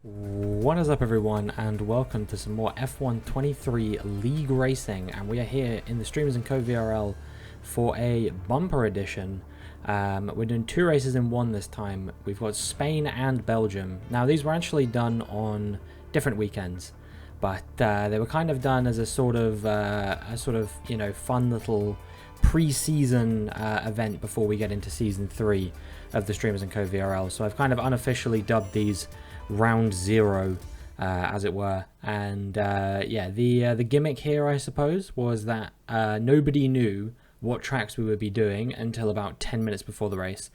What is up, everyone, and welcome to some more F1 23 League Racing, and we are here in the Streamers and Co VRL for a bumper edition. We're doing two races in one this time. We've got Spain and Belgium. Now, these were actually done on different weekends, but they were kind of done as a sort of fun little pre-season event before we get into season 3 of the Streamers and Co VRL. So I've kind of unofficially dubbed these round 0, as it were. And yeah, the gimmick here, I suppose, was that nobody knew what tracks we would be doing until about 10 minutes before the race.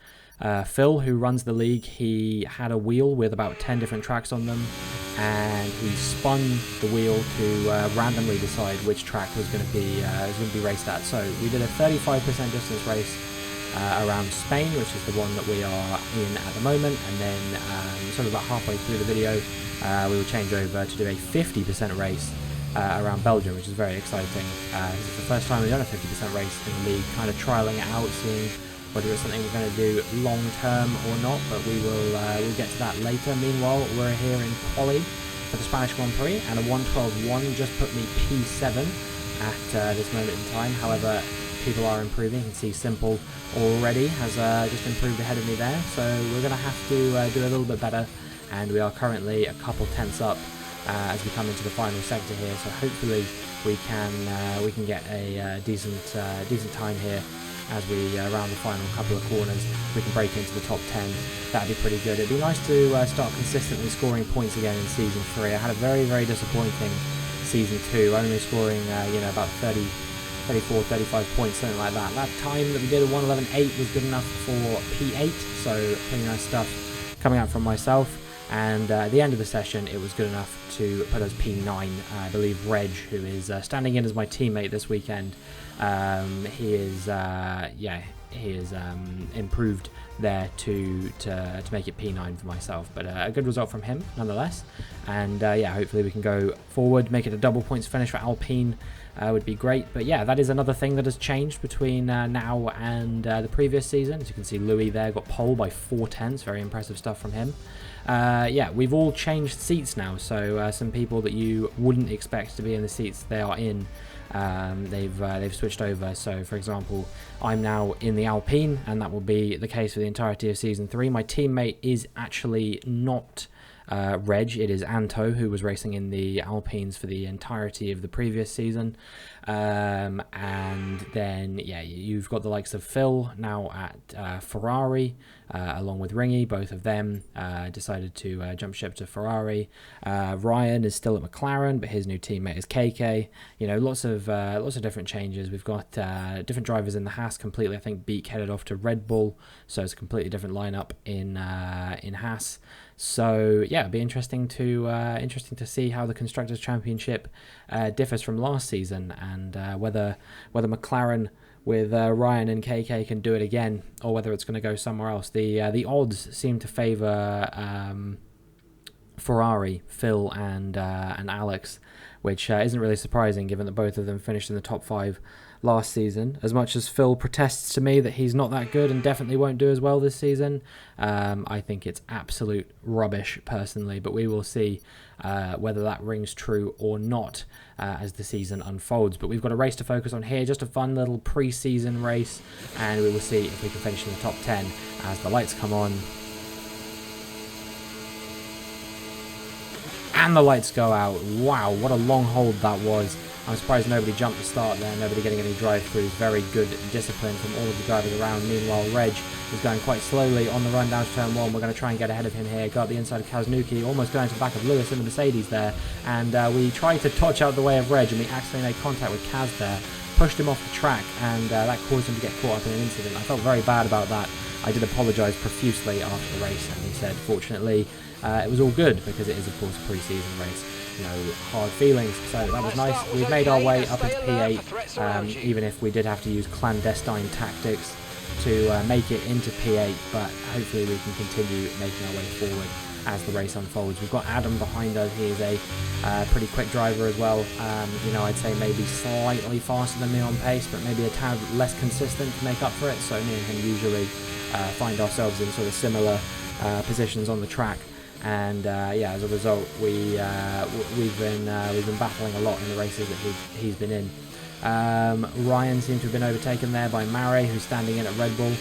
Phil, who runs the league, he had a wheel with about 10 different tracks on them, and he spun the wheel to randomly decide which track was going to be raced at. So we did a 35% distance race around Spain, which is the one that we are in at the moment, and then sort of about halfway through the video we will change over to do a 50% race around Belgium, which is very exciting. This is the first time we've done a 50% race in the league, kind of trialling it out, seeing whether it's something we're going to do long term or not, but we'll get to that later. Meanwhile, we're here in quali for the Spanish Grand Prix, and a 1:12.1 just put me P7 at this moment in time. However, people are improving. You can see Simple already has just improved ahead of me there, so we're going to have to do a little bit better, and we are currently a couple tenths up as we come into the final sector here, so hopefully we can get a decent time here as we round the final couple of corners. We can break into the top 10. That'd be pretty good. It'd be nice to start consistently scoring points again in season 3. I had a very disappointing season 2, only scoring about 34, 35 points, something like that. That time that we did a 1:11.8 was good enough for P8, so pretty nice stuff coming out from myself. And at the end of the session, it was good enough to put us P9. I believe Reg, who is standing in as my teammate this weekend, he is improved there to make it P9 for myself. But a good result from him nonetheless. And yeah, hopefully we can go forward, make it a double points finish for Alpine. Would be great. But yeah, that is another thing that has changed between now and the previous season. As you can see, Louis there got pole by 4 tenths. Very impressive stuff from him. Yeah, we've all changed seats now, so some people that you wouldn't expect to be in the seats they are in, they've switched over. So for example, I'm now in the Alpine, and that will be the case for the entirety of season 3. My teammate is actually not Reg, it is Anto, who was racing in the Alpines for the entirety of the previous season. And then yeah, you've got the likes of Phil now at Ferrari, along with Ringy. Both of them decided to jump ship to Ferrari. Ryan is still at McLaren, but his new teammate is KK. You know, lots of different changes. We've got different drivers in the Haas completely. I think Beak headed off to Red Bull, so it's a completely different lineup in Haas. So yeah, it'd be interesting to see how the Constructors' Championship differs from last season, and whether McLaren with Ryan and KK can do it again, or whether it's going to go somewhere else. The odds seem to favour Ferrari, Phil and Alex, which isn't really surprising given that both of them finished in the top 5 last season. As much as Phil protests to me that he's not that good and definitely won't do as well this season, I think it's absolute rubbish personally, but we will see whether that rings true or not as the season unfolds. But we've got a race to focus on here, just a fun little pre-season race, and we will see if we can finish in the top 10 as the lights come on. And the lights go out. Wow, what a long hold that was. I'm surprised nobody jumped the start there, nobody getting any drive-throughs. Very good discipline from all of the drivers around. Meanwhile, Reg is going quite slowly on the run down to turn 1. We're going to try and get ahead of him here. Got the inside of Kaznuki, almost going to the back of Lewis in the Mercedes there. And we tried to touch out the way of Reg, and we accidentally made contact with Kaz there. Pushed him off the track, and that caused him to get caught up in an incident. I felt very bad about that. I did apologise profusely after the race, and he said, fortunately, it was all good, because it is, of course, a pre-season race. No hard feelings, so that was nice. We've made our way up into P8, even if we did have to use clandestine tactics to make it into P8, but hopefully we can continue making our way forward as the race unfolds. We've got Adam behind us. He is a pretty quick driver as well. You know, I'd say maybe slightly faster than me on pace, but maybe a tad less consistent to make up for it. So me and him usually find ourselves in sort of similar positions on the track. and yeah, as a result, we've been battling a lot in the races that he's been in. Ryan seems to have been overtaken there by Mare, who's standing in at Red Bull,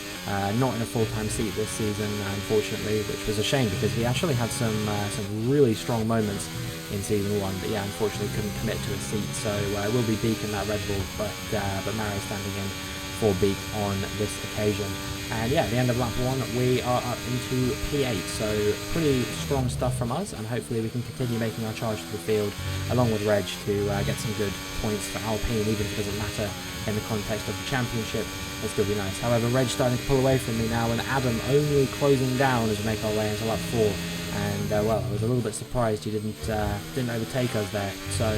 not in a full-time seat this season, unfortunately, which was a shame because he actually had some really strong moments in season 1, but yeah, unfortunately couldn't commit to a seat, so will be Beak in that Red Bull, but Mare standing in for Beak on this occasion. And yeah, at the end of lap 1, we are up into P8, so pretty strong stuff from us, and hopefully we can continue making our charge to the field, along with Reg, to get some good points for Alpine, even if it doesn't matter in the context of the championship. It'll still be nice. However, Reg starting to pull away from me now, and Adam only closing down as we make our way into lap 4. And well, I was a little bit surprised he didn't overtake us there. So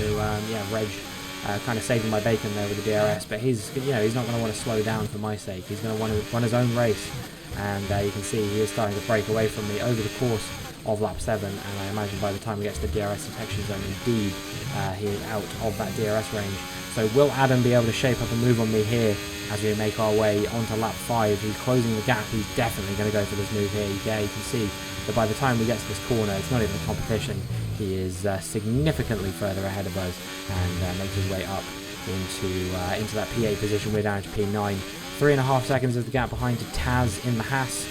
yeah, Reg kind of saving my bacon there with the DRS, but he's not going to want to slow down for my sake. He's going to want to run his own race, and you can see he is starting to break away from me over the course of lap 7, and I imagine by the time we get to the DRS detection zone, indeed he is out of that DRS range. So will Adam be able to shape up a move on me here as we make our way onto lap 5? He's closing the gap. He's definitely going to go for this move here. Yeah, you can see that by the time we get to this corner, it's not even a competition. He is significantly further ahead of us, and makes his way up into that P8 position. We're down to P9. 3.5 seconds is the gap behind to Taz in the Haas.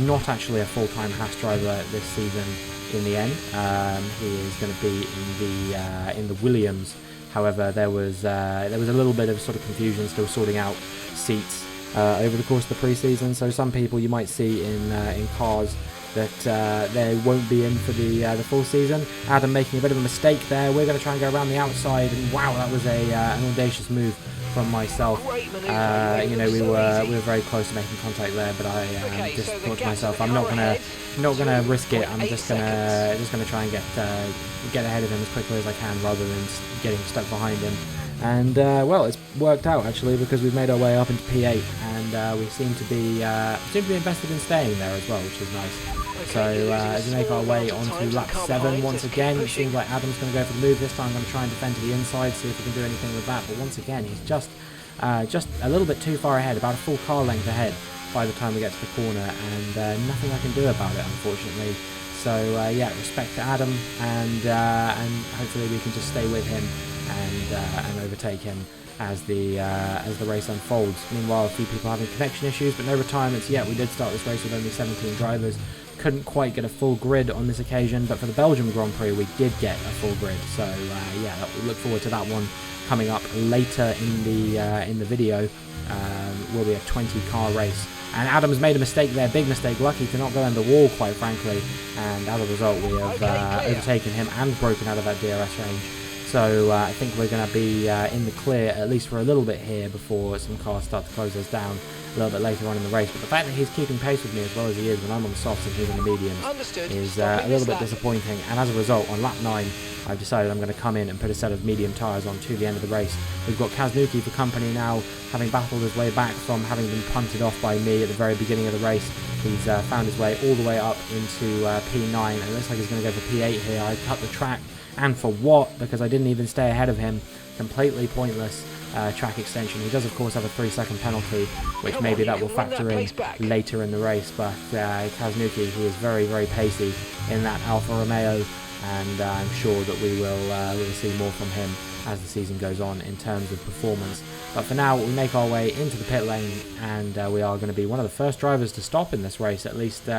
Not actually a full-time Haas driver this season in the end. He is going to be in the Williams. However, there was a little bit of sort of confusion, still sorting out seats over the course of the pre-season. So some people you might see in cars that they won't be in for the full season. Adam making a bit of a mistake there. We're going to try and go around the outside, and wow, that was an audacious move from myself. You know, we were very close to making contact there, but I just thought to myself, I'm not gonna risk it. I'm just gonna try and get ahead of him as quickly as I can, rather than getting stuck behind him. And well, it's worked out actually, because we've made our way up into P8, and we seem to be invested in staying there as well, which is nice. So as we make our way onto lap 7 once again, it seems like Adam's going to go for the move this time. I'm going to try and defend to the inside, see if we can do anything with that. But once again, he's just a little bit too far ahead, about a full car length ahead by the time we get to the corner, and nothing I can do about it, unfortunately. So yeah, respect to Adam, and hopefully we can just stay with him and overtake him as the race unfolds. Meanwhile, a few people having connection issues, but no retirements yet. We did start this race with only 17 drivers. Couldn't quite get a full grid on this occasion, but for the Belgium Grand Prix we did get a full grid. So yeah, we look forward to that one coming up later in the video. Will be a 20-car race. And Adam's made a mistake there, big mistake, lucky to not go in the wall, quite frankly, and as a result we have overtaken him and broken out of that DRS range. So I think we're going to be in the clear, at least for a little bit here, before some cars start to close us down a little bit later on in the race. But the fact that he's keeping pace with me as well as he is when I'm on the softs and he's on the mediums is a little bit disappointing. And as a result, on lap 9, I've decided I'm going to come in and put a set of medium tyres on to the end of the race. We've got Kaznuki for company now, having battled his way back from having been punted off by me at the very beginning of the race. He's found his way all the way up into P9, and it looks like he's going to go for P8 here. I cut the track, and for what? Because I didn't even stay ahead of him. Completely pointless track extension. He does of course have a 3-second penalty, which maybe that will factor in later in the race, but Kaznuki, he is very, very pacey in that Alfa Romeo, and I'm sure that we will see more from him as the season goes on in terms of performance. But for now, we make our way into the pit lane, and we are going to be one of the first drivers to stop in this race, at least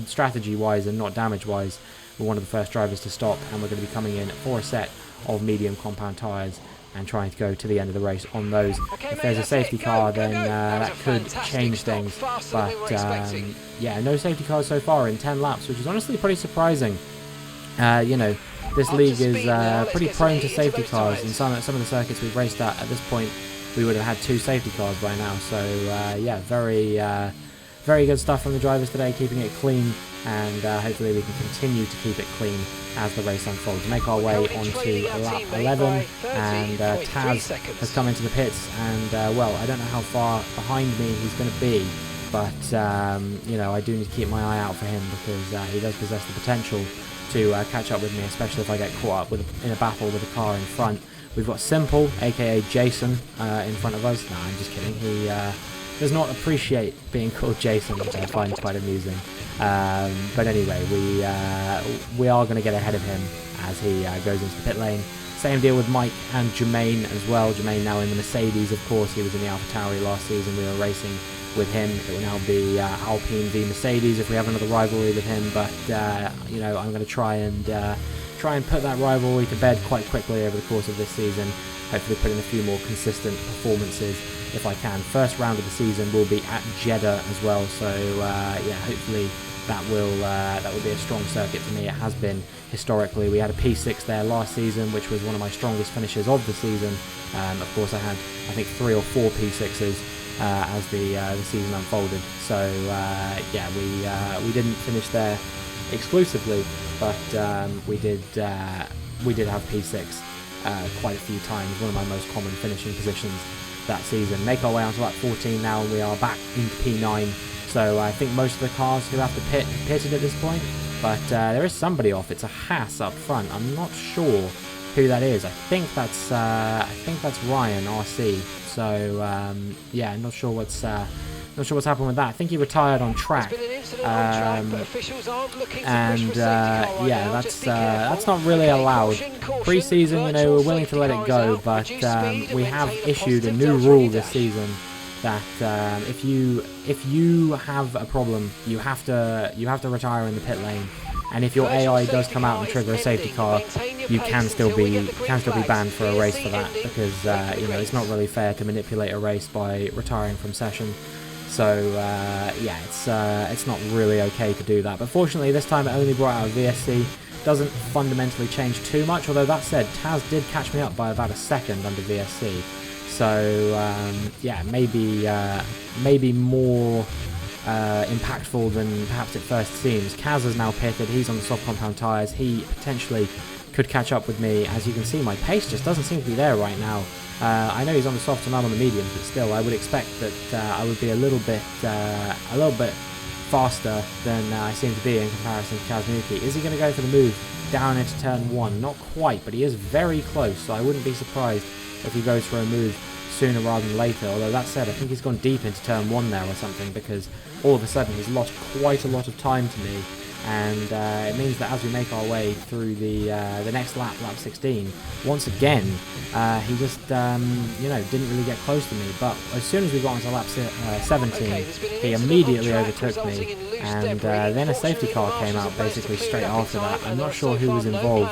strategy wise and not damage wise. We're one of the first drivers to stop, and we're going to be coming in for a set of medium compound tyres and trying to go to the end of the race on those. If there's a safety car, then that could change things, but yeah, no safety cars so far in 10 laps, which is honestly pretty surprising. You know, this league is pretty prone to safety cars, and some of the circuits we've raced at this point, we would have had 2 safety cars by now. So yeah, very good stuff from the drivers today, keeping it clean, and hopefully we can continue to keep it clean as the race unfolds. Make our way onto lap 11, and Taz has come into the pits, and well, I don't know how far behind me he's going to be, but you know, I do need to keep my eye out for him, because he does possess the potential to catch up with me, especially if I get caught up in a battle with a car in front. We've got Simple, aka Jason, in front of us. No, I'm just kidding. He does not appreciate being called Jason, which I find quite amusing. But anyway, we are going to get ahead of him as he goes into the pit lane. Same deal with Mike and Jermaine as well. Jermaine now in the Mercedes, of course. He was in the AlphaTauri last season. We were racing with him. It will now be Alpine v Mercedes if we have another rivalry with him. But you know, I'm going to try and put that rivalry to bed quite quickly over the course of this season. Hopefully put in a few more consistent performances if I can. First round of the season will be at Jeddah as well. So yeah, hopefully that will be a strong circuit for me. It has been historically. We had a P6 there last season, which was one of my strongest finishes of the season. Of course, I had, I think, 3 or 4 P6s as the season unfolded. So yeah, we didn't finish there exclusively, but we did have P6 quite a few times. One of my most common finishing positions that season. Make our way onto lap 14 now, and we are back into P9. So I think most of the cars who have to pit have pitted at this point, but there is somebody off. It's a Haas up front. I'm not sure who that is. I think that's Ryan RC. So yeah, I'm not sure what's happened with that. I think he retired on track, and yeah, that's not really allowed. Pre-season, you know, we're willing to let it go, but we have issued a new rule this season that if you have a problem, you have to retire in the pit lane, and if your AI does come out and trigger a safety car, you can still be banned for a race for that, because you know, it's not really fair to manipulate a race by retiring from session. So yeah, it's not really okay to do that. But fortunately, this time it only brought out a VSC. Doesn't fundamentally change too much. Although that said, Taz did catch me up by about a second under VSC. So yeah, maybe more impactful than perhaps it first seems. Kaz is now pitted. He's on the soft compound tyres. He potentially could catch up with me. As you can see, my pace just doesn't seem to be there right now. I know he's on the softs and I'm on the mediums, but still, I would expect that I would be a little bit faster than I seem to be in comparison to Kazmuki. Is he going to go for the move down into turn 1? Not quite, but he is very close, so I wouldn't be surprised if he goes for a move sooner rather than later. Although that said, I think he's gone deep into turn 1 there or something, because all of a sudden he's lost quite a lot of time to me, and it means that as we make our way through the next lap, lap 16, once again he just you know, didn't really get close to me. But as soon as we got onto lap 17, he immediately overtook me, and then a safety car came out basically straight after that. I'm not sure who was involved,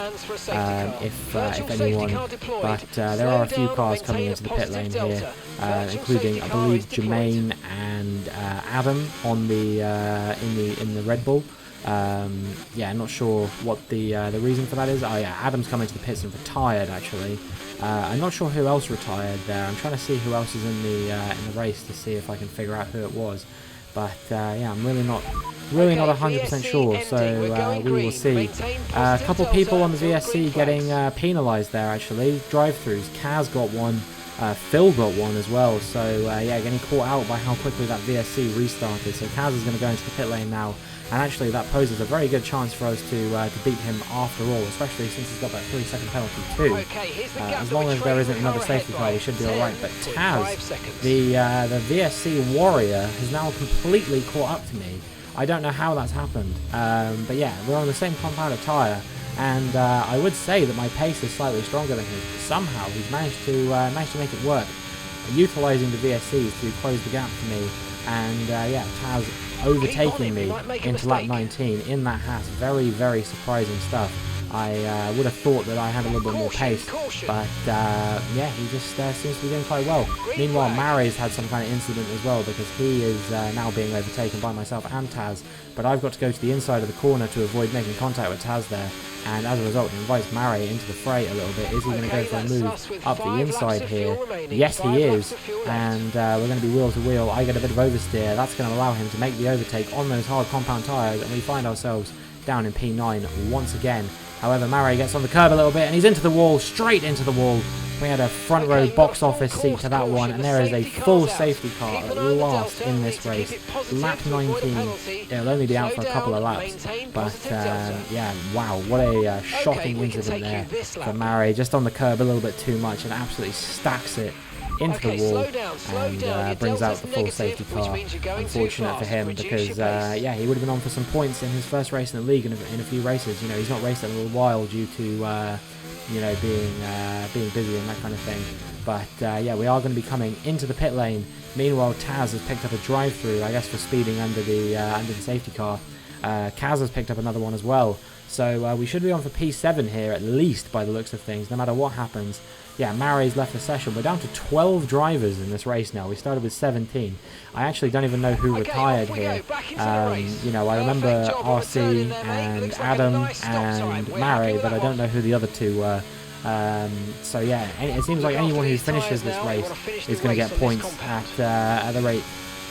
if anyone, but there are a few cars coming into the pit lane here, including, I believe, Jermaine and Adam on the in the Red Bull. Yeah, I'm not sure what the reason for that is. Oh yeah, Adam's coming to the pits and retired actually. I'm not sure who else retired there. I'm trying to see who else is in the race to see if I can figure out who it was. But yeah, I'm really not 100% sure. So we will see. A couple people on the VSC getting penalised there actually. Drive-throughs. Kaz got one. Phil got one as well. So yeah, getting caught out by how quickly that VSC restarted. So Kaz is going to go into the pit lane now. And actually that poses a very good chance for us to beat him after all, especially since he's got that 3-second penalty too. As long as there isn't another safety car, we should be alright. But Taz, the VSC warrior, has now completely caught up to me. I don't know how that's happened, but yeah, we're on the same compound of tyre, and I would say that my pace is slightly stronger than his. Somehow he's managed to make it work, utilising the VSCs to close the gap for me, and yeah, Taz overtaking me into lap 19 in that Haas. Very, very surprising stuff. I would have thought that I had a little bit more pace, but yeah, he just seems to be doing quite well. Meanwhile, Mari's had some kind of incident as well, because he is now being overtaken by myself and Taz, but I've got to go to the inside of the corner to avoid making contact with Taz there, and as a result, he invites Mari into the fray a little bit. Is he going to go for a move up the inside here? Yes, he is, and we're going to be wheel to wheel. I get a bit of oversteer. That's going to allow him to make the overtake on those hard compound tyres, and we find ourselves down in P9 once again. However, Mari gets on the curb a little bit, and he's into the wall, straight into the wall. We had a front row box office seat to that one, and there is a full safety car at last in this race. Lap 19, it'll only be out for a couple of laps, but yeah, wow, what a shocking incident there for Mari. Just on the curb a little bit too much, and absolutely stacks it into the wall and brings out the full safety car. Unfortunate for him because, yeah, he would have been on for some points in his first race in the league in a few races. You know, he's not raced in a little while due to, you know, being busy and that kind of thing. But, yeah, we are going to be coming into the pit lane. Meanwhile, Taz has picked up a drive-through, I guess, for speeding under the safety car. Kaz has picked up another one as well. So we should be on for P7 here, at least, by the looks of things, no matter what happens. Yeah, Mare's left the session. We're down to 12 drivers in this race now. We started with 17. I actually don't even know who retired here. You know, I remember RC and Adam and Mare, but I don't know who the other two were. So yeah, it seems like anyone who finishes this race is going to get points at the rate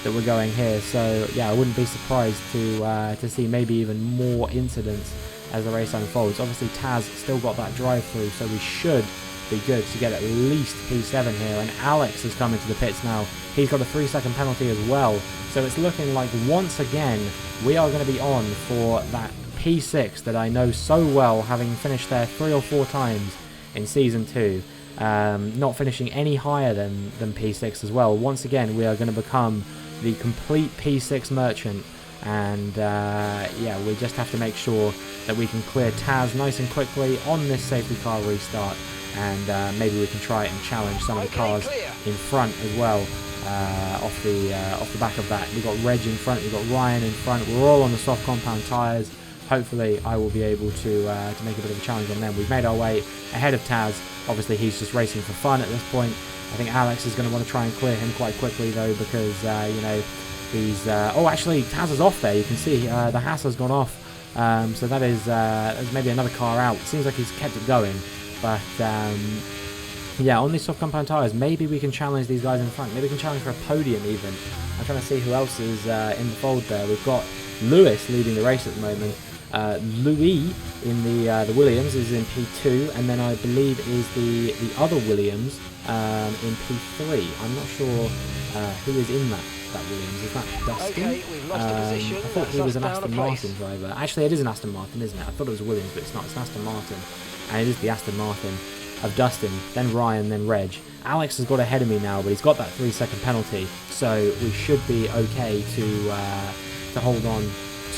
that we're going here. So yeah, I wouldn't be surprised to see maybe even more incidents as the race unfolds. Obviously Taz still got that drive through, so we should be good to get at least P7 here. And Alex has come into the pits now. He's got a 3-second penalty as well, so it's looking like once again we are going to be on for that P6 that I know so well, having finished there 3 or 4 times in Season 2, not finishing any higher than P6 as well. Once again, we are going to become the complete P6 merchant, and yeah, we just have to make sure that we can clear Taz nice and quickly on this safety car restart, and maybe we can try and challenge some of the cars in front as well. Off the back of that, we've got Reg in front, we've got Ryan in front. We're all on the soft compound tyres. Hopefully I will be able to make a bit of a challenge on them. We've made our way ahead of Taz. Obviously he's just racing for fun at this point. I think Alex is going to want to try and clear him quite quickly though, because you know, he's oh, actually Taz is off there. You can see the Haas has gone off, so that is there's maybe another car out. It seems like he's kept it going, but yeah, on these soft compound tyres, maybe we can challenge these guys in front. Maybe we can challenge for a podium even. I'm trying to see who else is in the fold there. We've got Lewis leading the race at the moment. Louis in the Williams is in P2, and then I believe is the other Williams in P3. I'm not sure who is in that Williams. Is that Dustin? Okay, we've lost the position. I thought he was an Aston Martin driver. Actually, it is an Aston Martin, isn't it? I thought it was a Williams, but it's not. It's an Aston Martin, and it is the Aston Martin of Dustin, then Ryan, then Reg. Alex has got ahead of me now, but he's got that 3-second penalty, so we should be okay to hold on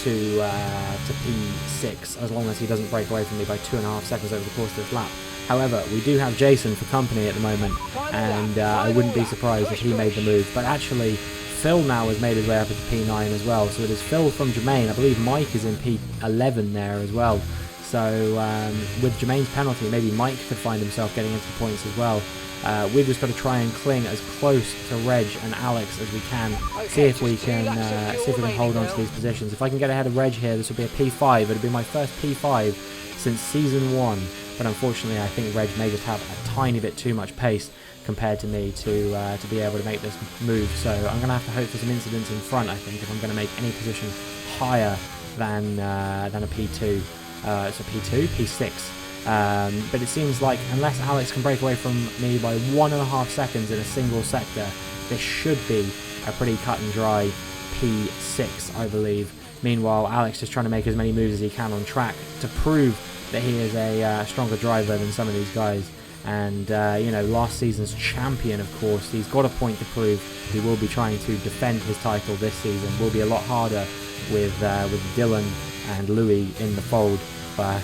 to P6 as long as he doesn't break away from me by 2.5 seconds over the course of this lap. However, we do have Jason for company at the moment, and I wouldn't be surprised if he made the move. But actually, Phil now has made his way up into P9 as well, so it is Phil from Jermaine. I believe Mike is in P11 there as well. So with Jermaine's penalty, maybe Mike could find himself getting into points as well. We've just got to try and cling as close to Reg and Alex as we can. See if we can hold on to these positions. If I can get ahead of Reg here, this will be a P5. It'll be my first P5 since Season 1. But unfortunately, I think Reg may just have a tiny bit too much pace compared to me to be able to make this move. So I'm going to have to hope for some incidents in front, I think, if I'm going to make any position higher than a P2. It's a P2, P6. But it seems like unless Alex can break away from me by 1.5 seconds in a single sector, this should be a pretty cut and dry P6, I believe. Meanwhile, Alex is trying to make as many moves as he can on track to prove that he is a stronger driver than some of these guys. And, you know, last season's champion, of course, he's got a point to prove. He will be trying to defend his title this season. Will be a lot harder with Dylan and Louis in the fold. But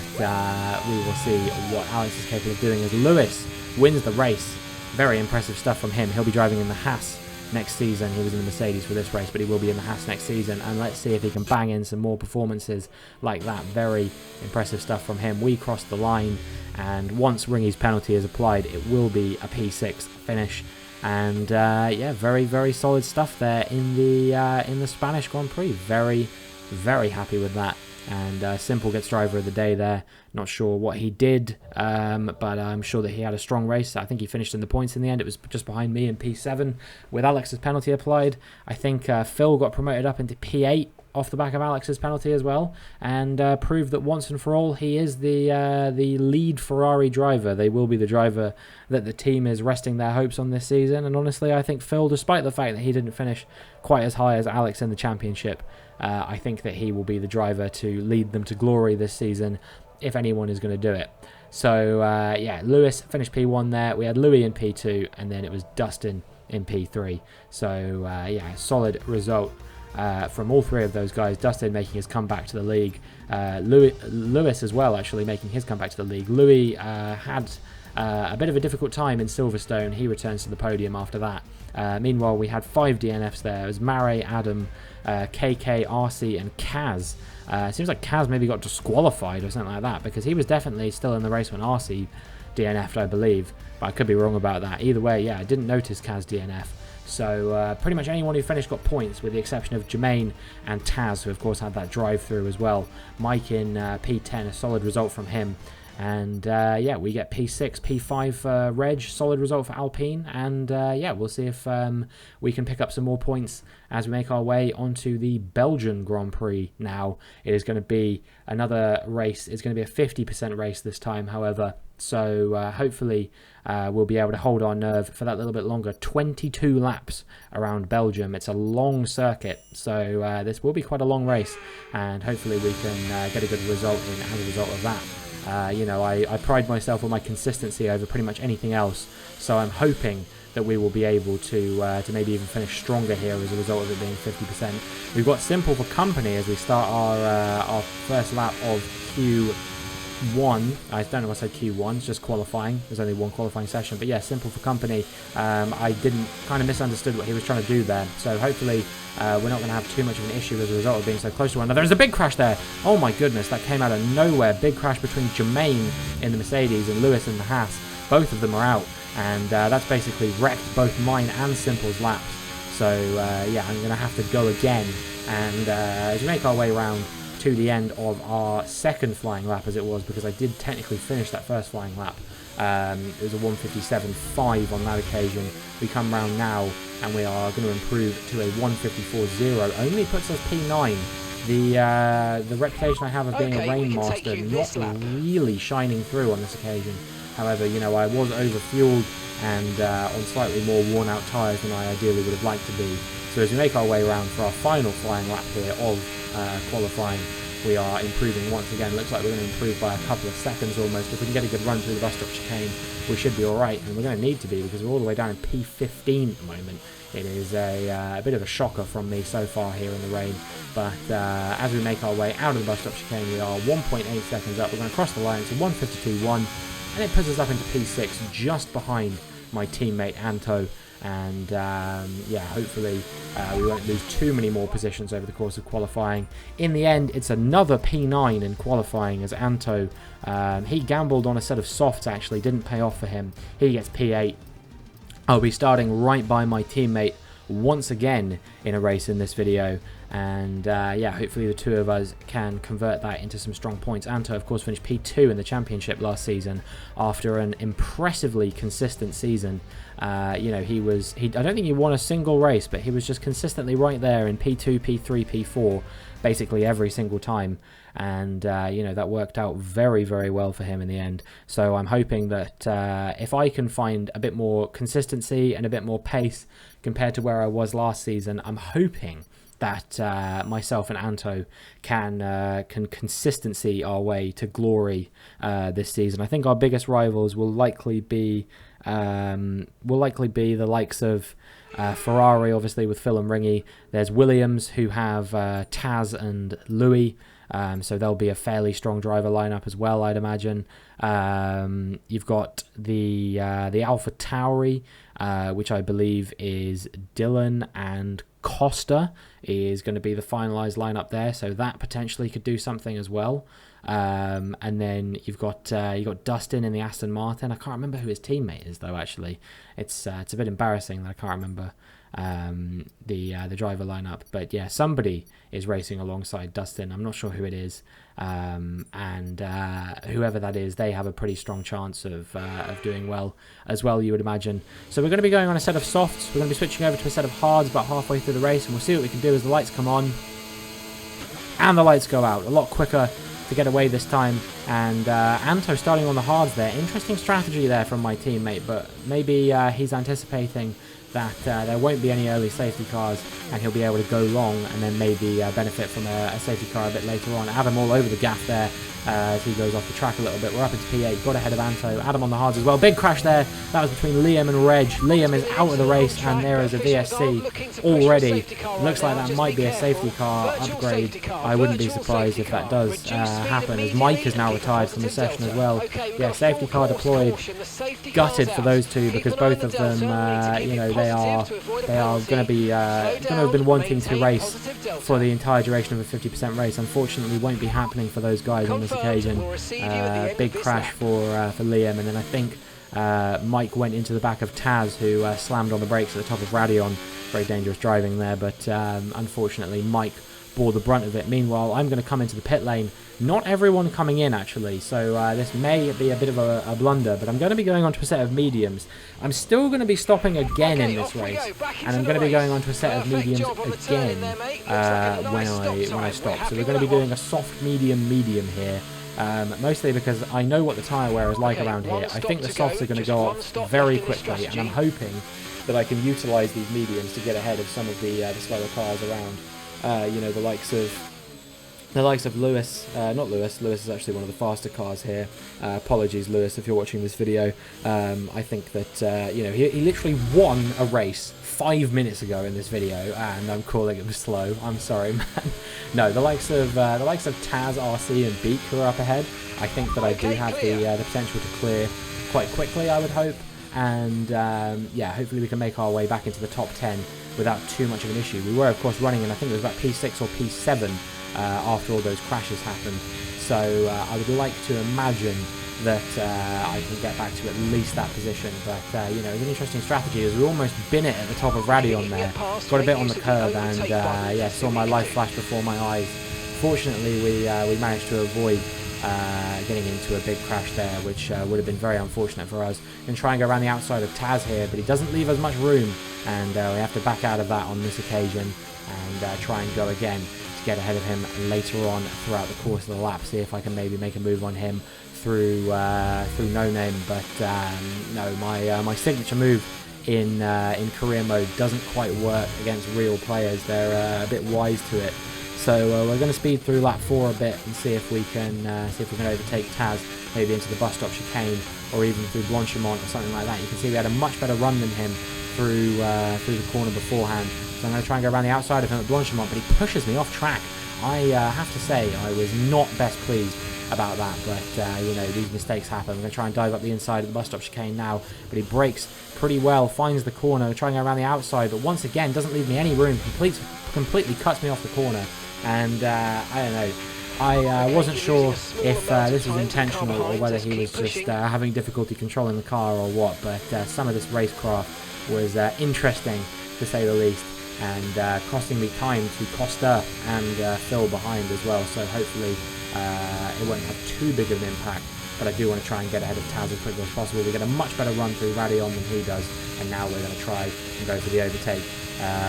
we will see what Alex is capable of doing as Lewis wins the race. Very impressive stuff from him. He'll be driving in the Haas next season. He was in the Mercedes for this race, but he will be in the Haas next season. And let's see if he can bang in some more performances like that. Very impressive stuff from him. We crossed the line, and once Ringy's penalty is applied, it will be a P6 finish. And yeah, very, very solid stuff there in the Spanish Grand Prix. Very, very happy with that. And Simple gets driver of the day there. Not sure what he did, but I'm sure that he had a strong race. I think he finished in the points in the end. It was just behind me in P7 with Alex's penalty applied. I think Phil got promoted up into P8 off the back of Alex's penalty as well, and proved that once and for all he is the lead Ferrari driver. They will be the driver that the team is resting their hopes on this season. And honestly, I think Phil, despite the fact that he didn't finish quite as high as Alex in the championship, I think that he will be the driver to lead them to glory this season. if anyone is going to do it. So, yeah, Lewis finished P1 there. We had Louis in P2, and then it was Dustin in P3. So, yeah, solid result from all three of those guys. Dustin making his comeback to the league. Lewis as well, actually, making his comeback to the league. Louis had a bit of a difficult time in Silverstone. He returns to the podium after that. Meanwhile, we had 5 DNFs there. It was Mare, Adam, KK, RC, and Kaz. Seems like Kaz maybe got disqualified or something like that, because he was definitely still in the race when RC DNF'd, I believe. But I could be wrong about that. Either way, yeah, I didn't notice Kaz DNF. So pretty much anyone who finished got points, with the exception of Jermaine and Taz, who of course had that drive-through as well. Mike in P10, a solid result from him. And yeah, we get P6, P5 for Reg, solid result for Alpine. And yeah, we'll see if we can pick up some more points as we make our way onto the Belgian Grand Prix now. It is going to be another race. It's going to be a 50% race this time, however. So hopefully we'll be able to hold our nerve for that little bit longer. 22 laps around Belgium. It's a long circuit, so this will be quite a long race. And hopefully we can get a good result in as a result of that. You know, I pride myself on my consistency over pretty much anything else, so I'm hoping that we will be able to maybe even finish stronger here as a result of it being 50%. We've got Simple for company as we start our first lap of Q1. I don't know what I said Q1, it's just qualifying. There's only one qualifying session, but yeah, Simple for company. I kind of misunderstood what he was trying to do there, so hopefully we're not going to have too much of an issue as a result of being so close to one another. There's a big crash there. Oh my goodness, that came out of nowhere. Big crash between Jermaine in the Mercedes and Lewis in the Haas. Both of them are out, and that's basically wrecked both mine and Simple's laps. So yeah, I'm going to have to go again, and as we make our way around to the end of our second flying lap, as it was, because I did technically finish that first flying lap. It was a 157.5 on that occasion. We come round now and we are going to improve to a 154.0. Only puts us P9. The reputation I have of being a rain master not really shining through on this occasion. However, you know, I was over-fueled and on slightly more worn-out tyres than I ideally would have liked to be. So as we make our way around for our final flying lap here of qualifying, we are improving once again. Looks like we're going to improve by a couple of seconds almost. If we can get a good run through the bus stop chicane, we should be alright. And we're going to need to be, because we're all the way down in P15 at the moment. It is a bit of a shocker from me so far here in the rain. But as we make our way out of the bus stop chicane, we are 1.8 seconds up. We're going to cross the line to 152.1. And it puts us up into P6, just behind my teammate Anto. And yeah, hopefully we won't lose too many more positions over the course of qualifying. In the end, it's another P9 in qualifying, as Anto, he gambled on a set of softs, actually didn't pay off for him. He gets P8. I'll be starting right by my teammate once again in a race in this video, and yeah, hopefully the two of us can convert that into some strong points. Anto, of course, finished P2 in the championship last season after an impressively consistent season. You know, I don't think he won a single race, but he was just consistently right there in P2, P3, P4 basically every single time, and you know, that worked out very, very well for him in the end. So I'm hoping that if I can find a bit more consistency and a bit more pace compared to where I was last season, I'm hoping that myself and Anto can consistency our way to glory this season. I think our biggest rivals will likely be the likes of Ferrari, obviously, with Phil and Ringy. There's Williams, who have Taz and Louis, so there'll be a fairly strong driver lineup as well, I'd imagine. You've got the Alpha Tauri, which I believe is Dylan and Costa is going to be the finalised lineup there, so that potentially could do something as well. And then you've got Dustin in the Aston Martin. I can't remember who his teammate is though. Actually, it's a bit embarrassing that I can't remember the driver lineup. But yeah, somebody is racing alongside Dustin. I'm not sure who it is, and whoever that is, they have a pretty strong chance of doing well as well, you would imagine. So we're going to be going on a set of softs. We're going to be switching over to a set of hards about halfway through the race, and we'll see what we can do as the lights come on and the lights go out. A lot quicker to get away this time, and Anto starting on the hards there. Interesting strategy there from my teammate, but maybe he's anticipating that there won't be any early safety cars and he'll be able to go long and then maybe benefit from a safety car a bit later on. Adam all over the gaff there as he goes off the track a little bit. We're up into P8, got ahead of Anto. Adam on the hards as well. Big crash there. That was between Liam and Reg. Liam is out of the race and there is a VSC already. Looks like that might be a safety car upgrade. I wouldn't be surprised if that does happen, as Mike is now retired from the session as well. Yeah, safety car deployed. Gutted for those two because both of them, you know, they are going to have been wanting to race for the entire duration of a 50% race. Unfortunately, won't be happening for those guys on this occasion. Big crash for Liam, and then I think Mike went into the back of Taz, who slammed on the brakes at the top of Radion. Very dangerous driving there, but unfortunately Mike bore the brunt of it. Meanwhile, I'm going to come into the pit lane. Not everyone coming in, actually, so this may be a bit of a blunder, but I'm going to be going on to a set of mediums. I'm still going to be stopping again in this race, and I'm going to be going on to a set of mediums again when I stop. So we're going to be doing a soft medium here. Mostly because I know what the tyre wear is like around here. I think the softs are going to go off very quickly, and I'm hoping that I can utilise these mediums to get ahead of some of the slower cars around. You know, the likes of Lewis. Not Lewis. Lewis is actually one of the faster cars here. Apologies, Lewis, if you're watching this video. I think that you know, he literally won a race 5 minutes ago in this video, and I'm calling him slow. I'm sorry, man. No, the likes of Taz, RC, and Beak who are up ahead. I think that I do have the potential to clear quite quickly, I would hope, and yeah, hopefully we can make our way back into the top 10 without too much of an issue. We were, of course, running in, I think it was about P6 or P7 after all those crashes happened. So I would like to imagine that I can get back to at least that position, but you know, it's an interesting strategy as we almost bin it at the top of Radion there. Got a bit on the curve and yeah, saw my life flash before my eyes. Fortunately, we managed to avoid getting into a big crash there, which would have been very unfortunate for us. Going to try and go around the outside of Taz here, but he doesn't leave us much room, and we have to back out of that on this occasion and try and go again to get ahead of him later on throughout the course of the lap. See if I can maybe make a move on him through No Name, but no, my signature move in career mode doesn't quite work against real players. They're a bit wise to it. So we're going to speed through lap 4 a bit and see if we can overtake Taz, maybe into the bus stop chicane or even through Blanchimont or something like that. You can see we had a much better run than him through the corner beforehand. So I'm going to try and go around the outside of him at Blanchimont, but he pushes me off track. I have to say I was not best pleased about that, but you know, these mistakes happen. I'm going to try and dive up the inside of the bus stop chicane now, but he brakes pretty well, finds the corner, trying to go around the outside, but once again doesn't leave me any room, completely cuts me off the corner, and I don't know, I wasn't sure if this was intentional or whether he was just having difficulty controlling the car or what, but some of this racecraft was interesting to say the least, and costing me time to Costa and Phil behind as well, so hopefully it won't have too big of an impact, but I do want to try and get ahead of Taz as quickly as possible. We get a much better run through Radion than he does, and now we're going to try and go for the overtake.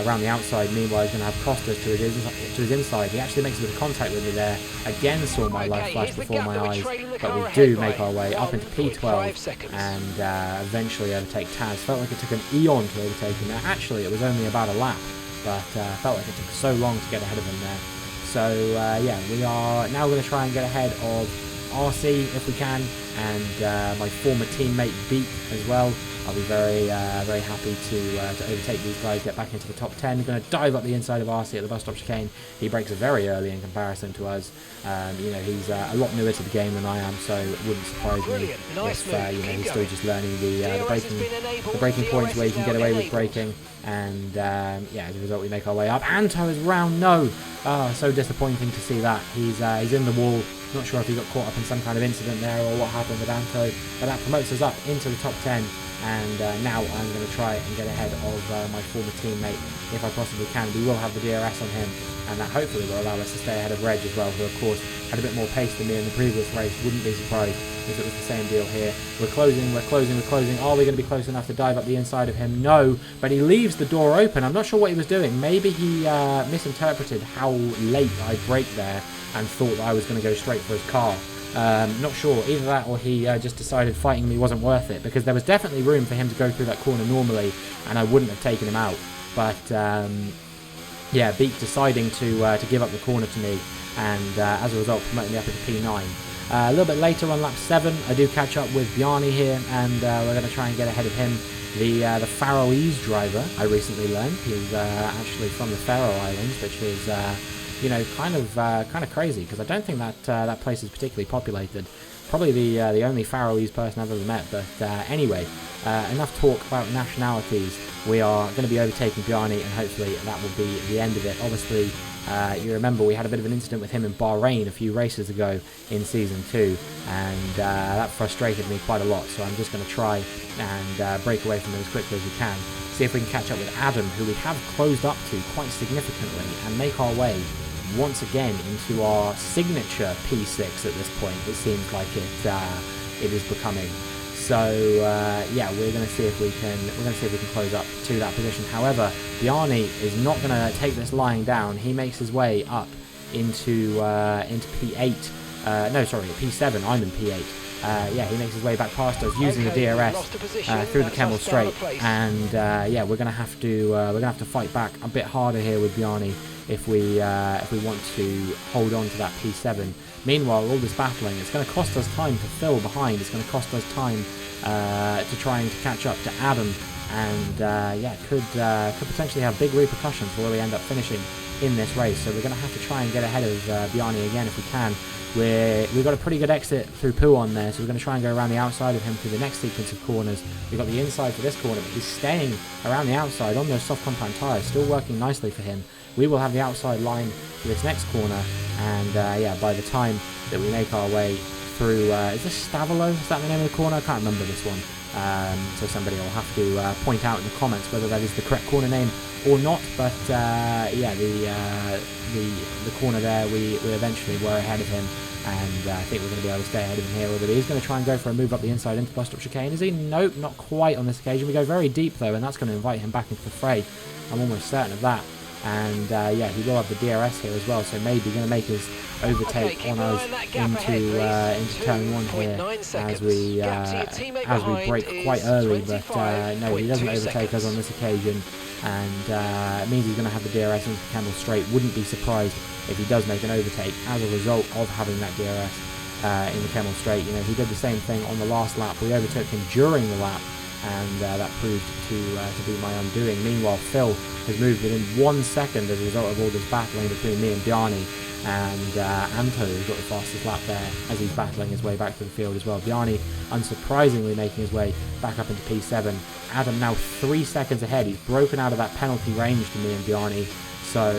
Around the outside, meanwhile, he's going to have Costas to his inside. He actually makes a bit of contact with me there. Again, saw my life flash before my eyes, but we do make our way up into P12 and eventually overtake Taz. Felt like it took an eon to overtake him. Now, actually, it was only about a lap, but felt like it took so long to get ahead of him there. So yeah, we are now going to try and get ahead of RC if we can, and my former teammate Beak as well. I'll be very happy to overtake these guys, get back into the top 10. Going to dive up the inside of RC at the bus stop chicane. He brakes very early in comparison to us. You know, he's a lot newer to the game than I am, so it wouldn't surprise me if you know, he's still just learning the braking points where you can get away with braking. And yeah, as a result, we make our way up. Anto is round. No, so disappointing to see that. He's in the wall. Not sure if he got caught up in some kind of incident there or what happened with Anto, but that promotes us up into the top 10. And now I'm going to try and get ahead of my former teammate if I possibly can. We will have the DRS on him, and that hopefully will allow us to stay ahead of Reg as well, who of course had a bit more pace than me in the previous race. Wouldn't be surprised if it was the same deal here. We're closing. Are we going to be close enough to dive up the inside of him? No, but he leaves the door open. I'm not sure what he was doing. Maybe he misinterpreted how late I braked there and thought that I was going to go straight for his car. Not sure, either that or he just decided fighting me wasn't worth it, because there was definitely room for him to go through that corner normally, and I wouldn't have taken him out. But yeah, Beak deciding to give up the corner to me, and as a result promoting me up into P9. A little bit later on lap 7, I do catch up with Bjarni here, and we're going to try and get ahead of him. The Faroese driver, I recently learned, he's actually from the Faroe Islands, which is you know, kind of crazy, because I don't think that that place is particularly populated. Probably the only Faroese person I've ever met. But anyway, enough talk about nationalities. We are going to be overtaking Bjarni, and hopefully that will be the end of it. Obviously, you remember we had a bit of an incident with him in Bahrain a few races ago in Season 2, and that frustrated me quite a lot, so I'm just going to try and break away from him as quickly as we can. See if we can catch up with Adam, who we have closed up to quite significantly, and make our way once again into our signature P6 at this point. It seems like it is becoming. So yeah, we're going to see if we can close up to that position. However, Bjarni is not going to take this lying down. He makes his way up into P8. No, sorry, P7. I'm in P8. Yeah, he makes his way back past us using the DRS through the Kemmel Straight, and yeah, we're gonna have to fight back a bit harder here with Bjarni if we want to hold on to that P7. Meanwhile, all this battling, it's going to cost us time to fill behind. It's going to cost us time to trying to catch up to Adam, and yeah, could potentially have big repercussions for where we end up finishing in this race. So we're going to have to try and get ahead of Bjarni again if we can. We've got a pretty good exit through Puon there, so we're going to try and go around the outside of him through the next sequence of corners. We've got the inside for this corner, but he's staying around the outside on those soft compound tyres, still working nicely for him. We will have the outside line for this next corner, and yeah, by the time that we make our way through, is this Stavolo? Is that the name of the corner? I can't remember this one. So somebody will have to point out in the comments whether that is the correct corner name or not. But yeah, the corner there, we eventually were ahead of him, and I think we're going to be able to stay ahead of him here. Although he's going to try and go for a move up the inside into bus stop chicane. Is he? Nope, not quite on this occasion. We go very deep though, and that's going to invite him back into the fray. I'm almost certain of that. And yeah, he will have the DRS here as well, so maybe going to make his overtake on us into turn 1 here as we brake quite early. But no, he doesn't overtake us on this occasion, and it means he's going to have the DRS into the Kemmel Straight. Wouldn't be surprised if he does make an overtake as a result of having that DRS in the Kemmel Straight. You know, he did the same thing on the last lap. We overtook him during the lap, and that proved to be my undoing. Meanwhile, Phil has moved within 1 second as a result of all this battling between me and Bjarni, and Anto has got the fastest lap there as he's battling his way back to the field as well. Bjarni, unsurprisingly, making his way back up into P7. Adam now 3 seconds ahead. He's broken out of that penalty range to me and Bjarni. So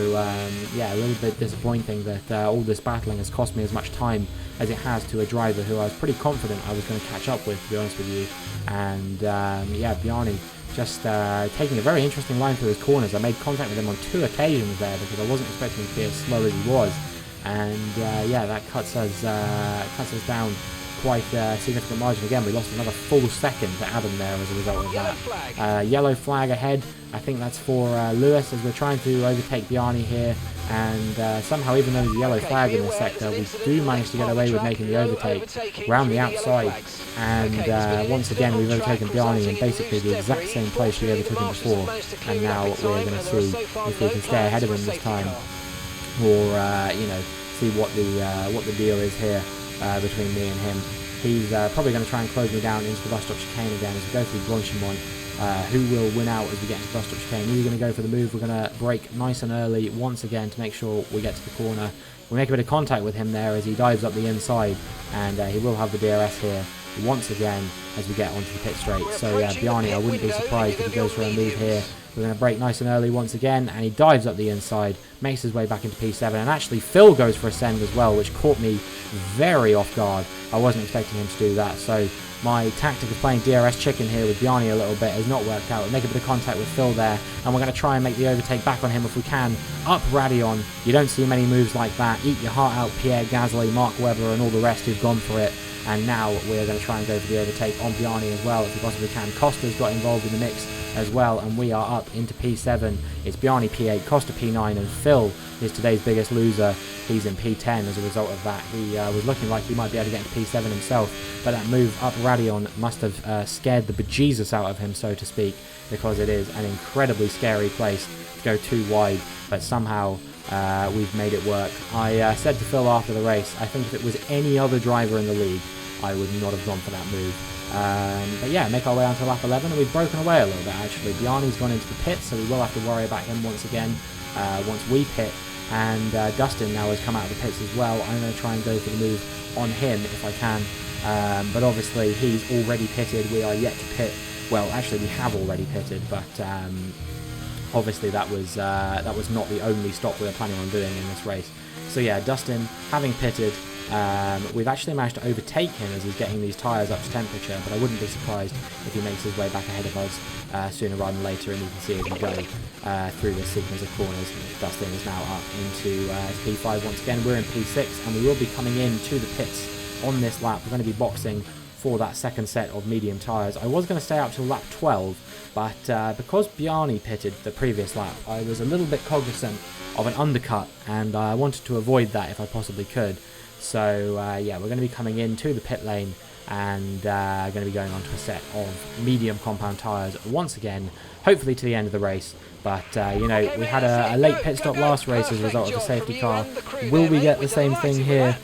yeah, a little bit disappointing that all this battling has cost me as much time as it has to a driver who I was pretty confident I was going to catch up with, to be honest with you. And yeah, Bjarni just taking a very interesting line through his corners. I made contact with him on 2 occasions there because I wasn't expecting him to be as slow as he was. And yeah, that cuts us down quite a significant margin. Again, we lost another full second to Adam there as a result of that. Yellow flag ahead. I think that's for Lewis, as we're trying to overtake Bjarni here. And somehow, even though there's a yellow flag in this sector, we do manage to get away with making the overtake round the outside. And once again, we've overtaken Bjarni in basically the exact same place we overtook him before. And now we're going to see if we can stay ahead of him this time, or you know, see what the deal is here between me and him. He's probably going to try and close me down into the bus stop chicane again as we go through Blanchimont. Who will win out as we get into bus stop chicane? He's going to go for the move. We're going to brake nice and early once again to make sure we get to the corner. We make a bit of contact with him there as he dives up the inside, and he will have the DRS here once again as we get onto the pit straight. So yeah, Bjarni, I wouldn't be surprised if he goes for a move here. We're going to brake nice and early once again, and he dives up the inside, makes his way back into P7, and actually Phil goes for a send as well, which caught me very off guard. I wasn't expecting him to do that, so my tactic of playing DRS chicken here with Bjarni a little bit has not worked out. We'll make a bit of contact with Phil there, and we're going to try and make the overtake back on him if we can. Up Radion, you don't see many moves like that. Eat your heart out, Pierre Gasly, Mark Webber, and all the rest who've gone for it. and now we're going to try and go for the overtake on Bjarni as well if we possibly can. Costa's got involved in the mix as well, and we are up into P7. It's Bjarni P8, Costa P9, and Phil is today's biggest loser. He's in P10 as a result of that. He was looking like he might be able to get into P7 himself, but that move up Radion must have scared the bejesus out of him, so to speak, because it is an incredibly scary place to go too wide, but somehow we've made it work. I said to Phil after the race, I think if it was any other driver in the league, I would not have gone for that move. But yeah, make our way onto lap 11, and we've broken away a little bit actually. Bjarni's gone into the pit, so we will have to worry about him once again once we pit, and Dustin now has come out of the pits as well. I'm going to try and go for the move on him if I can, but obviously he's already pitted. We are yet to pit. Well, actually we have already pitted, but obviously that was not the only stop we were planning on doing in this race. So yeah, Dustin having pitted, we've actually managed to overtake him as he's getting these tyres up to temperature, but I wouldn't be surprised if he makes his way back ahead of us sooner rather than later, and you can see as we go through this sequence of corners, Dustin is now up into P5 once again. We're in P6, and we will be coming into the pits on this lap. We're going to be boxing for that second set of medium tyres. I was going to stay out till lap 12, but because Bjarni pitted the previous lap, I was a little bit cognizant of an undercut, and I wanted to avoid that if I possibly could. So yeah, we're going to be coming into the pit lane and going to be going on to a set of medium compound tyres once again, hopefully to the end of the race. But you know, we had a late pit stop last race as a result of the safety car. Will we get the same thing here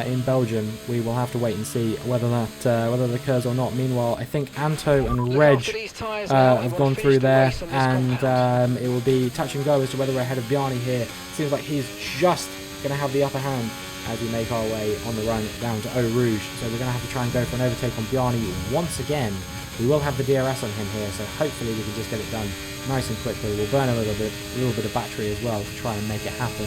in Belgium? We will have to wait and see whether that occurs or not. Meanwhile, I think Anto and Reg have gone through there, and it will be touch and go as to whether we're ahead of Bjarni here. Seems like he's just going to have the upper hand as we make our way on the run down to Eau Rouge. So we're going to have to try and go for an overtake on Bjarni once again. We will have the DRS on him here, so hopefully we can just get it done nice and quickly. We'll burn a little bit of battery as well to try and make it happen.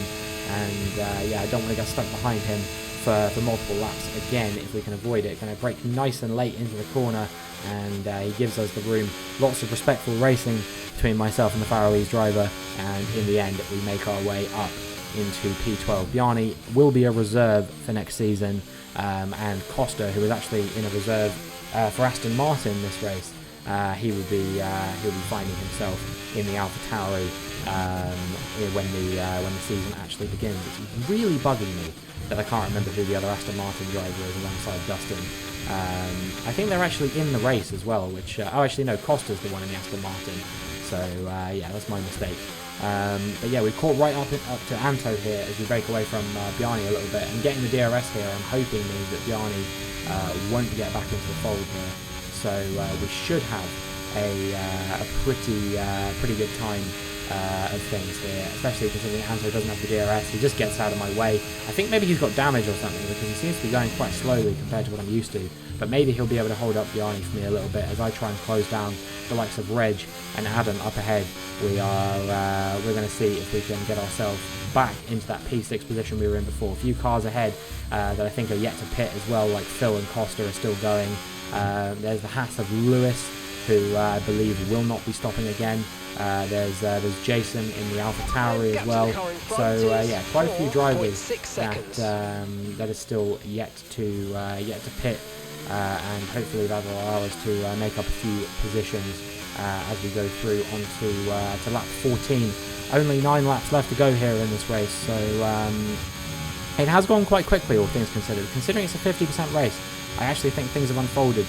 And yeah, I don't want to get stuck behind him for multiple laps again if we can avoid it. Going to brake nice and late into the corner, and he gives us the room. Lots of respectful racing between myself and the Faroese driver, and in the end we make our way up into P12. Bjarni will be a reserve for next season, and Costa, who is actually in a reserve for Aston Martin this race, he'll be finding himself in the AlphaTauri when the season actually begins. It's really bugging me that I can't remember who the other Aston Martin driver is alongside Dustin. I think they're actually in the race as well, which oh, actually no, Costa's the one in the Aston Martin. So yeah, that's my mistake. But yeah, we caught right up to Anto here as we break away from Bjarni a little bit, and getting the DRS here I'm hoping means that Bjarni won't get back into the fold here. So we should have a pretty good time of things here, especially considering Anto doesn't have the DRS. He just gets out of my way. I think maybe he's got damage or something, because he seems to be going quite slowly compared to what I'm used to. But maybe he'll be able to hold up Bjarni for me a little bit as I try and close down the likes of Reg and Adam up ahead. We're going to see if we can get ourselves back into that P6 position we were in before. A few cars ahead that I think are yet to pit as well, like Phil and Costa are still going. There's the Haas of Lewis, who I believe will not be stopping again. There's Jason in the AlphaTauri as well. So yeah, quite a few drivers that are still yet to pit, and hopefully that will allow us to make up a few positions as we go through onto to lap 14. Only 9 laps left to go here in this race, so it has gone quite quickly, all things considered. Considering it's a 50% race, I actually think things have unfolded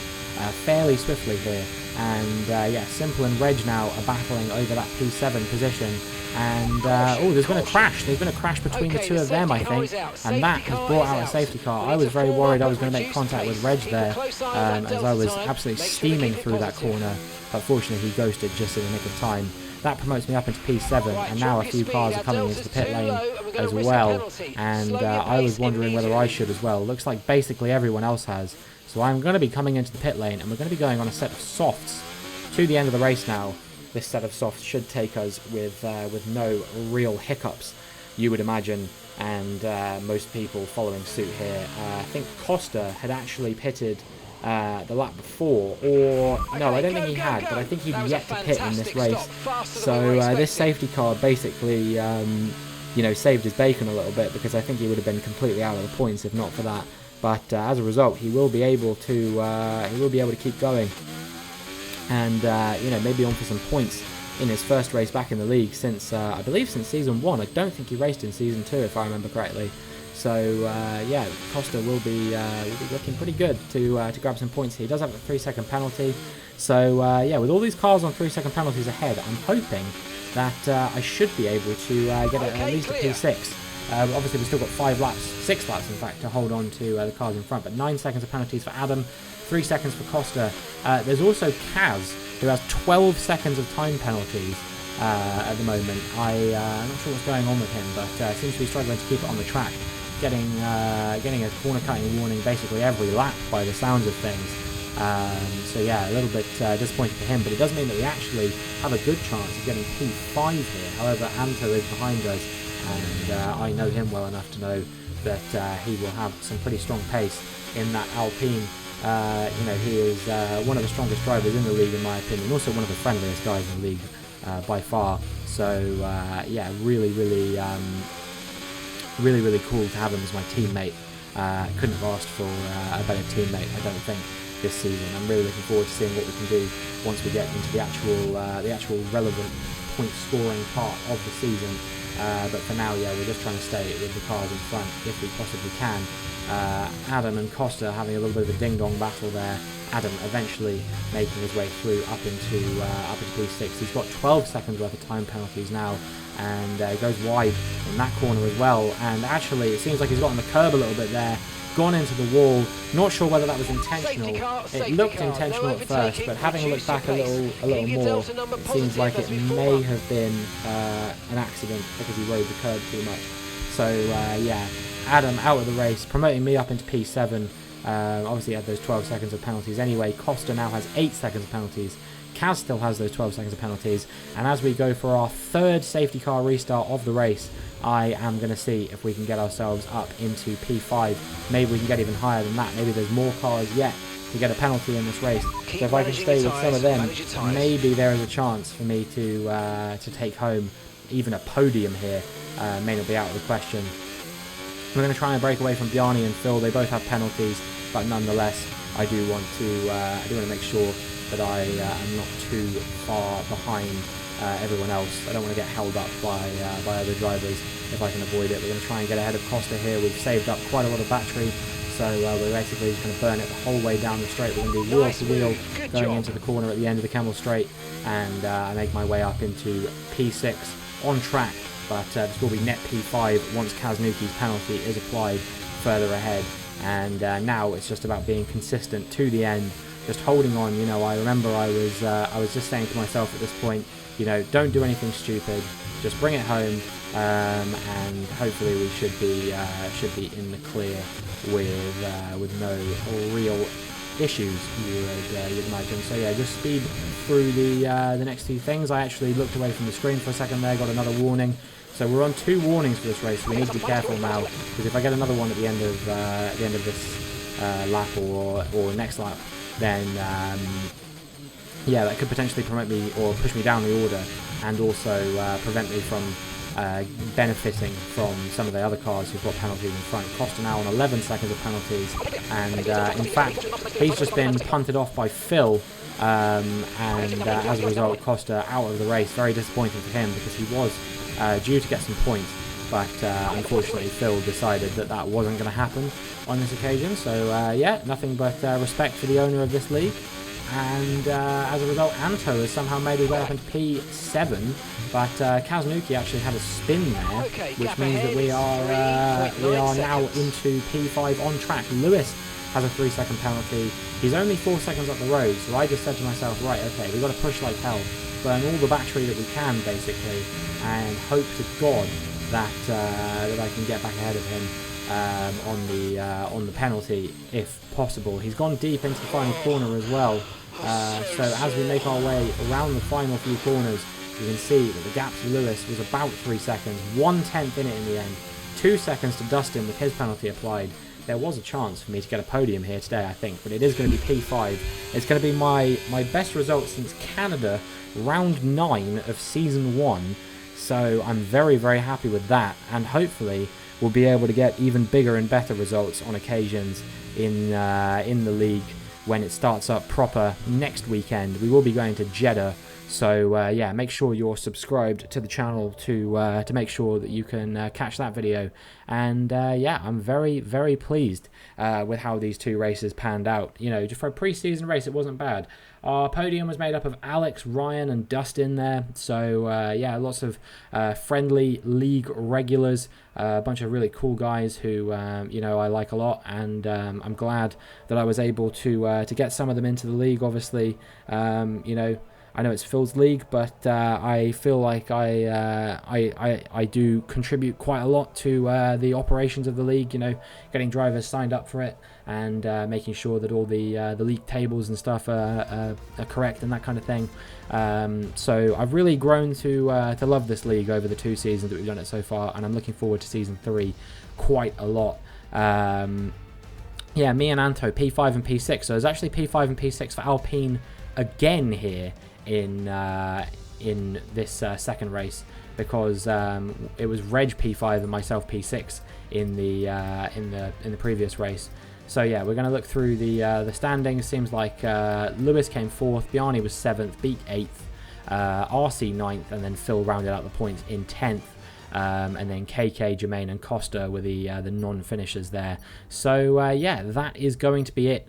fairly swiftly here. And yeah, Simple and Reg now are battling over that P7 position. And oh, there's been a crash. There's been a crash between the two of them, I think, and that has brought out a safety car. I was very worried I was going to make contact with Reg there, as I was absolutely steaming through that corner. But fortunately, he ghosted just in the nick of time. That promotes me up into P7, and now a few cars are coming into the pit lane as well. And I was wondering whether I should as well. Looks like basically everyone else has. So I'm going to be coming into the pit lane, and we're going to be going on a set of softs to the end of the race now. This set of softs should take us with no real hiccups, you would imagine, and most people following suit here. I think Costa had actually pitted the lap before, or no, I don't think he had, but I think he'd yet to pit in this race. So this safety car basically, you know, saved his bacon a little bit, because I think he would have been completely out of the points if not for that. but as a result, he will be able to keep going, and you know, maybe on for some points in his first race back in the league since I believe since season 1. I don't think he raced in season 2 if I remember correctly. So yeah, Costa will be looking pretty good to grab some points here. He does have a 3-second penalty. So yeah, with all these cars on 3-second penalties ahead, I'm hoping that I should be able to get at least a P6. Obviously, we've still got 6 laps in fact, to hold on to the cars in front. But 9 seconds of penalties for Adam, 3 seconds for Costa. There's also Kaz, who has 12 seconds of time penalties at the moment. I'm not sure what's going on with him, but seems to be struggling to keep it on the track. Getting a corner cutting warning basically every lap by the sounds of things. So yeah, a little bit disappointed for him, but it does mean that we actually have a good chance of getting P5 here. However, Anto is behind us, and I know him well enough to know that he will have some pretty strong pace in that Alpine. You know, he is one of the strongest drivers in the league in my opinion, also one of the friendliest guys in the league by far. So yeah, really cool to have him as my teammate. Couldn't have asked for a better teammate, I don't think, this season. I'm really looking forward to seeing what we can do once we get into the actual relevant point scoring part of the season. But for now, yeah, we're just trying to stay with the cars in front if we possibly can. Adam and Costa having a little bit of a ding-dong battle there. Adam eventually making his way through up into P6. He's got 12 seconds worth of time penalties now, and goes wide in that corner as well. And actually, it seems like he's got on the curb a little bit there, gone into the wall. Not sure whether that was intentional. It looked intentional at first, but having looked back a little more, it seems like it may have been an accident because he rode the curb too much. So yeah, Adam out of the race, promoting me up into P7. Obviously had those 12 seconds of penalties anyway. Costa now has 8 seconds of penalties. Kaz still has those 12 seconds of penalties. And as we go for our 3rd safety car restart of the race, I am going to see if we can get ourselves up into P5. Maybe we can get even higher than that. Maybe there's more cars yet to get a penalty in this race. So if I can stay with some of them, maybe there is a chance for me to take home even a podium here. May not be out of the question. We're going to try and break away from Bjarni and Phil. They both have penalties, but nonetheless, I do want to make sure that I am not too far behind everyone else. I don't want to get held up by other drivers if I can avoid it. We're going to try and get ahead of Costa here. We've saved up quite a lot of battery, so we're basically just going to burn it the whole way down the straight. We're going to do wheel to wheel going into the corner at the end of the Camel Straight, and I make my way up into P6 on track. But this will be net P5 once Kaznuki's penalty is applied further ahead. And now it's just about being consistent to the end, just holding on. You know, I remember I was just saying to myself at this point, you know, don't do anything stupid, just bring it home, and hopefully we should be in the clear with no real issues, you'd imagine. So yeah, just speed through the next few things. I actually looked away from the screen for a second there, got another warning. So we're on 2 warnings for this race, so we need to be careful now, because if I get another one at the end of this lap or next lap, then yeah, that could potentially promote me or push me down the order, and also prevent me from benefiting from some of the other cars who've got penalties in front. Costa now on 11 seconds of penalties, and in fact he's just been punted off by Phil, and as a result Costa out of the race. Very disappointing for him, because he was due to get some points, but unfortunately Phil decided that wasn't going to happen on this occasion. So yeah, nothing but respect for the owner of this league. And as a result, Anto has somehow made his way up into P7, but Kaznuki actually had a spin there, which means that we are now into P5 on track. Lewis has a 3-second penalty. He's only 4 seconds up the road, so I just said to myself, right, okay, we've got to push like hell, burn all the battery that we can, basically, and hope to God that I can get back ahead of him on the penalty if possible. He's gone deep into the final corner as well, so as we make our way around the final few corners, you can see that the gap to Lewis was about 3 seconds, 1/10 in it in the end, 2 seconds to Dustin with his penalty applied. There was a chance for me to get a podium here today, I think, but it is going to be P5. It's going to be my best result since Canada, round 9 of season 1. So I'm very, very happy with that, and hopefully we'll be able to get even bigger and better results on occasions in the league when it starts up proper next weekend. We will be going to Jeddah. So yeah, make sure you're subscribed to the channel to make sure that you can catch that video. And yeah, I'm very, very pleased with how these two races panned out. You know, just for a pre-season race, it wasn't bad. Our podium was made up of Alex, Ryan, and Dustin there. So yeah, lots of friendly league regulars, a bunch of really cool guys who you know, I like a lot, and I'm glad that I was able to get some of them into the league. Obviously, you know, I know it's Phil's league, but I feel like I do contribute quite a lot to the operations of the league. You know, getting drivers signed up for it and making sure that all the league tables and stuff are correct and that kind of thing. So I've really grown to love this league over the 2 seasons that we've done it so far, and I'm looking forward to season 3 quite a lot. Yeah, me and Anto, P5 and P6. So there's actually P5 and P6 for Alpine again here in this second race, because it was Reg P5 and myself P6 in the previous race. So yeah, we're going to look through the standings. Seems like Lewis came 4th, Bjarni was 7th, Beak 8th, RC 9th, and then Phil rounded out the points in 10th. And then KK, Jermaine, and Costa were the non-finishers there. So yeah, that is going to be it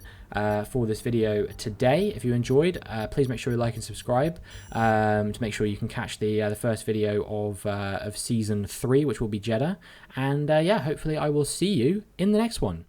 for this video today. If you enjoyed, please make sure you like and subscribe to make sure you can catch the first video of season 3, which will be Jeddah. And yeah, hopefully I will see you in the next one.